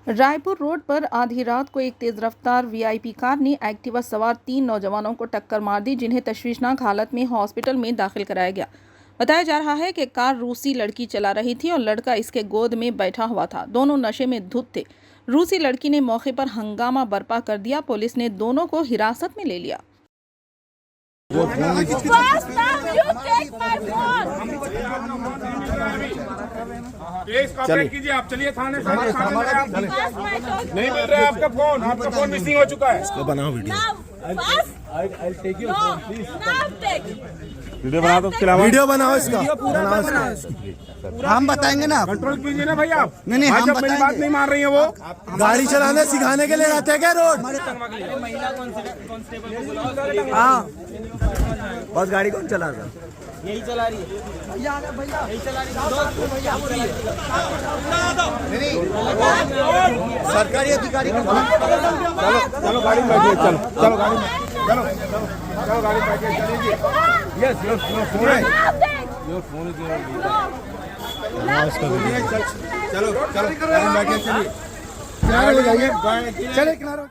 Raipur road पर आधी रात को एक तेज रफ्तार वीआईपी कार ने एक्टिवा सवार 3 नौजवानों को टक्कर मार दी, जिन्हें तशवीशनाक हालत में हॉस्पिटल में दाखिल कराया गया। बताया जा रहा है कि कार रूसी लड़की चला रही थी और लड़का इसके गोद में बैठा हुआ था। दोनों नशे में धुत थे। रूसी लड़की ने मौके पर हंगामा बर्पा कर दिया। पुलिस ने दोनों को हिरासत में ले लिया। कीजिए आप, चलिए थाने। नहीं मिल रहा है आपका फोन मिसिंग हो चुका है। इसको बनाओ वीडियो। वीडियो बना दो, वीडियो बनाओ इसका, हम बताएंगे ना। कंट्रोल कीजिए ना भैया। नहीं हम जब मेरी बात नहीं मान रही है वो। गाड़ी चलाने सिखाने के लिए आते हैं क्या रोड? हाँ बस गाड़ी कौन चला रहा? यही चला रही है, यही चला रही है। सरकारी अधिकारी चलो गाड़ी में बैठिए, चलो गाड़ी में, चलो गाड़ी में बैठिए, चलिए। यस योर फोन है, योर फोन इज चलो गाड़ी में बैठिए, चलिए किनारे हो जाइए, चले किनारे।